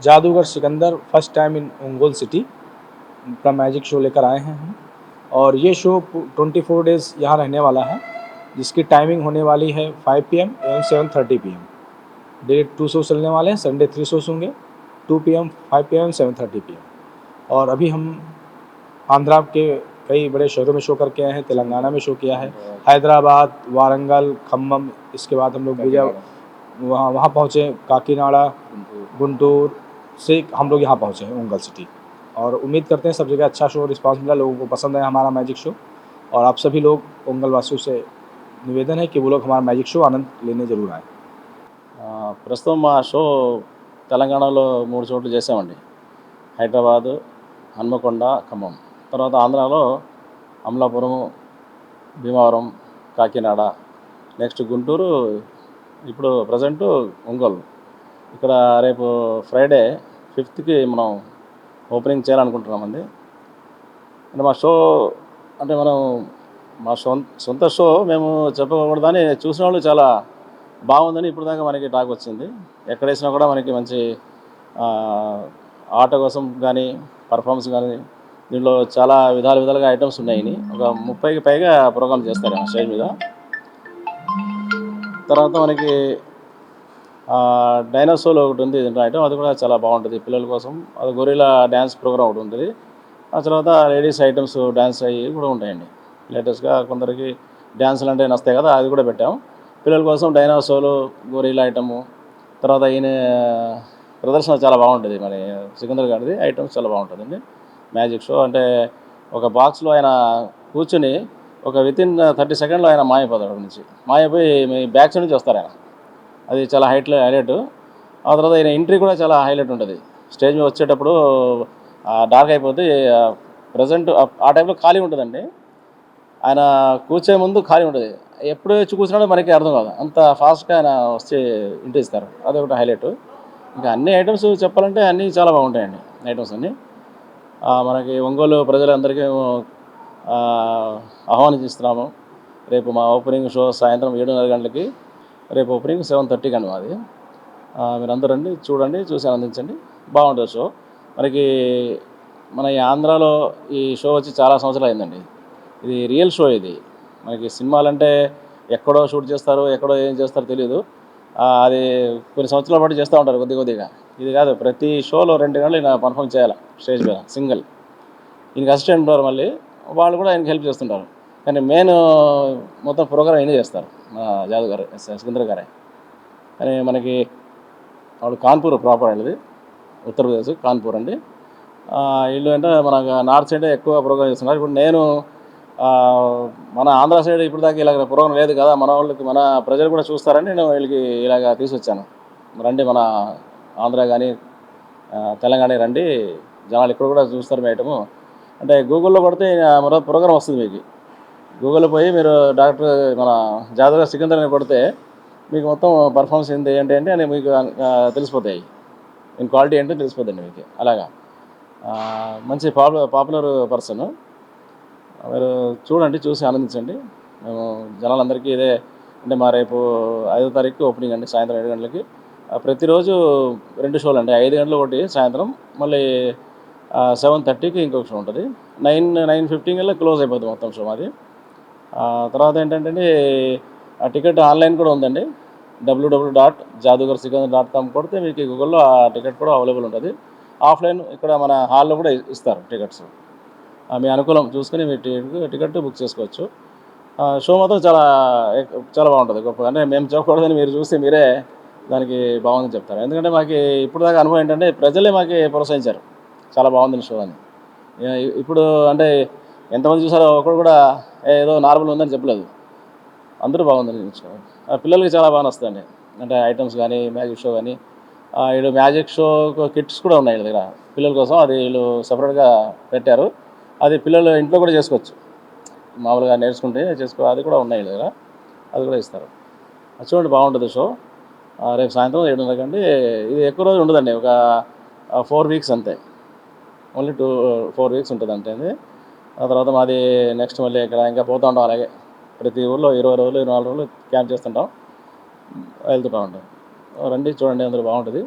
जादूगर Sikandar first time in Ongole city का magic show लेकर आए हैं हम। और ये शो 24 डेज़ यहाँ रहने वाला है, जिसकी टाइमिंग होने वाली है 5 PM एवं 7:30 PM। डे 2 शो चलने वाले हैं, संडे 3 शोज होंगे, 2 PM, 5 PM, 7:30 PM। और अभी हम आंध्रा के कई बड़े शहरों में शो करके आए हैं, तेलंगाना में शो किया है, हैदराबाद, वारंगल, खम्मम, इसके बाद हम लोग विजय वहाँ पहुँचे, काकीनाडा, गुंटूर से हम लोग यहाँ पहुँचे हैं ओंगल सिटी। और उम्मीद करते हैं सब जगह अच्छा शो रिस्पांस मिला, लोगों को पसंद आया हमारा मैजिक शो। और आप सभी लोग ओंगल वासियों से निवेदन है कि वो लोग हमारा मैजिक शो आनंद लेने जरूर आए। ప్రస్తుతం మా షో తెలంగాణలో 3 చోట్ల చేసామండి. హైదరాబాదు, హన్మకొండ, ఖమ్మం. తర్వాత ఆంధ్రాలో అమలాపురం, భీమవరం, కాకినాడ, నెక్స్ట్ గుంటూరు, ఇప్పుడు ప్రజెంటు ఒంగోలు. ఇక్కడ రేపు ఫ్రైడే 5th మనం ఓపెనింగ్ చేయాలనుకుంటున్నామండి. అంటే మా షో అంటే మనం మా సొంత షో మేము చెప్పకూడదని చూసిన వాళ్ళు చాలా బాగుందని ఇప్పుడు దాకా మనకి టాక్ వచ్చింది. ఎక్కడేసినా కూడా మనకి మంచి ఆట కోసం కానీ పర్ఫార్మెన్స్ కానీ దీంట్లో చాలా విధాలుగా ఐటమ్స్ ఉన్నాయి. ఒక 30కి పైగా ప్రోగ్రామ్ చేస్తారు ఆ స్టేజ్ మీద. తర్వాత మనకి డైనోసార్ ఒకటి ఉంది ఐటమ్, అది కూడా చాలా బాగుంటుంది పిల్లల కోసం. అది గొరిలా డ్యాన్స్ ప్రోగ్రామ్ ఒకటి ఉంటుంది. ఆ తర్వాత లేడీస్ ఐటమ్స్ డ్యాన్స్ అవి కూడా ఉంటాయండి. లేటెస్ట్గా కొందరికి డ్యాన్సులు అంటే నస్తాయి కదా, అది కూడా పెట్టాము. పిల్లల కోసం డైనోసార్లు, గొరిలా ఐటము, తర్వాత ఈయన ప్రదర్శన చాలా బాగుంటుంది. మరి సికందర్ గారిది ఐటమ్స్ చాలా బాగుంటుందండి. మ్యాజిక్ షో అంటే ఒక బాక్స్లో ఆయన కూర్చుని ఒక వితిన్ 30 సెకండ్లో ఆయన మాయపోతాడు. అక్కడి నుంచి మాయపోయి మీ బ్యాక్ సైడ్ నుంచి వస్తారు ఆయన. అది చాలా హైలైట్. ఆ తర్వాత ఆయన ఎంట్రీ కూడా చాలా హైలైట్ ఉంటుంది. స్టేజ్ మీద వచ్చేటప్పుడు డార్క్ అయిపోతే ప్రజెంట్ ఆ టైంలో ఖాళీ ఉంటుందండి. ఆయన కూర్చే ముందు ఖాళీ ఉంటుంది. ఎప్పుడు వచ్చి కూర్చున్నాడో మనకి అర్థం కాదు, అంత ఫాస్ట్గా ఆయన వచ్చి ఎంట్రీ ఇస్తారు. అదొకటి హైలైట్. ఇంకా అన్ని ఐటమ్స్ చెప్పాలంటే అన్నీ చాలా బాగుంటాయండి ఐటమ్స్ అన్నీ. మనకి ఒంగోలు ప్రజలందరికీ ఆహ్వానిస్తున్నాము. రేపు మా ఓపెనింగ్ షో సాయంత్రం 7:30 గంటలకి. రేపు ఓపెనింగ్ 7:30 అండి మాది. మీరందరూ రండి, చూడండి, చూసి ఆనందించండి. బాగుంటుంది షో. మనకి మన ఈ ఆంధ్రాలో ఈ షో వచ్చి చాలా సంవత్సరాలు అయిందండి. ఇది రియల్ షో. ఇది మనకి సినిమాలంటే ఎక్కడో షూట్ చేస్తారు, ఎక్కడో ఏం చేస్తారో తెలియదు. అది కొన్ని సంవత్సరాల పాటు చేస్తూ ఉంటారు కొద్దిగా. ఇది కాదు, ప్రతి షోలో 2 గంటలు ఈయన పర్ఫామ్ చేయాలి స్టేజ్ మీద సింగిల్. ఈయనకి అసిస్టెంట్ ఉంటారు, మళ్ళీ వాళ్ళు కూడా ఆయనకి హెల్ప్ చేస్తుంటారు. కానీ మెయిన్ మొత్తం ప్రోగ్రామ్ ఈయనే చేస్తారు, మా జాదు గారు, సికందర్ గారే. కానీ మనకి వాళ్ళు కాన్పూర్ ప్రాపర్ అండి, ఉత్తరప్రదేశ్ కాన్పూర్ అండి. వీళ్ళు అంటే మన నార్త్ సైడ్ ఎక్కువ ప్రోగ్రామ్ చేస్తున్నారు. ఇప్పుడు నేను మన ఆంధ్ర సైడ్ ఇప్పుడు దాకా ఇలాగ ప్రోగ్రాం లేదు కదా, మన వాళ్ళకి మన ప్రజలు కూడా చూస్తారని నేను వీళ్ళకి ఇలాగ తీసుకొచ్చాను. రండి, మన ఆంధ్ర కానీ తెలంగాణ రండి, జనాలు ఇక్కడ కూడా చూస్తారు మీ ఐటము అంటే. గూగుల్లో కొడితే మరో ప్రోగ్రాం వస్తుంది మీకు. గూగుల్లో పోయి మీరు డాక్టర్ మన జాదవ్ సికందర్ అని కొడితే మీకు మొత్తం పర్ఫార్మెన్స్ ఏంటి అని మీకు తెలిసిపోతాయి. నేను క్వాలిటీ ఏంటో తెలిసిపోతుంది మీకు. అలాగా మంచి పాపులర్ పర్సన్. మీరు చూడండి, చూసి ఆనందించండి. మేము జనాలందరికీ ఇదే అంటే మా రేపు 5వ తారీఖు ఓపెనింగ్ అండి, సాయంత్రం 7 గంటలకి. ప్రతిరోజు 2 షోలు అండి. 5 గంటలు ఒకటి సాయంత్రం, మళ్ళీ 7:30కి ఇంకొక షో ఉంటుంది. 9:15 కల్లా క్లోజ్ అయిపోతుంది మొత్తం షో మాది. తర్వాత ఏంటంటే ఆ టికెట్ ఆన్లైన్ కూడా ఉందండి. www.jadugarsikandar.com కొడితే మీకు గూగుల్లో ఆ టికెట్ కూడా అవైలబుల్ ఉంటుంది. ఆఫ్లైన్ ఇక్కడ మన హాల్లో కూడా ఇస్తారు టికెట్స్. మీ అనుకూలం చూసుకొని మీ టికెట్ బుక్ చేసుకోవచ్చు. షో మాత్రం చాలా బాగుంటుంది, గొప్పగా. అంటే మేము చెప్పకూడదని మీరు చూస్తే మీరే దానికి బాగుందని చెప్తారు. ఎందుకంటే మాకు ఇప్పుడు దాకా అనుభవం ఏంటంటే ప్రజలే మాకు ప్రోత్సహించారు చాలా బాగుంది షో అని. ఇప్పుడు అంటే ఎంతమంది చూసారో ఒకడు కూడా ఏదో నార్మల్ ఉందని చెప్పలేదు, అందరూ బాగుందని చూసుకోవాలి. పిల్లలకి చాలా బాగా వస్తుందండి. అంటే ఐటమ్స్ కానీ మ్యాజిక్ షో కానీ. వీళ్ళు మ్యాజిక్ షో కిట్స్ కూడా ఉన్నాయి వీళ్ళ దగ్గర పిల్లల కోసం. అది వీళ్ళు సపరేట్గా పెట్టారు. అది పిల్లలు ఇంట్లో కూడా చేసుకోవచ్చు, మామూలుగా నేర్చుకుంటే అది కూడా ఉన్నాయి వీళ్ళ దగ్గర, అది కూడా ఇస్తారు. చూడండి, బాగుంటుంది షో. రేపు సాయంత్రం 7:30 గంటకి. ఇది ఎక్కువ రోజు ఉండదండి, ఒక 4 వీక్స్ అంతే. ఓన్లీ 4 వీక్స్ ఉంటుంది అంతే. ఆ తర్వాత మాది నెక్స్ట్ మళ్ళీ ఇక్కడ ఇంకా పోతూ ఉంటాం. అలాగే ప్రతి ఊళ్ళో 20 రోజులు 24 రోజులు క్యాంప్ చేస్తుంటాం, వెళ్తుంటూ ఉంటాం. రండి, చూడండి, అందరూ బాగుంటుంది.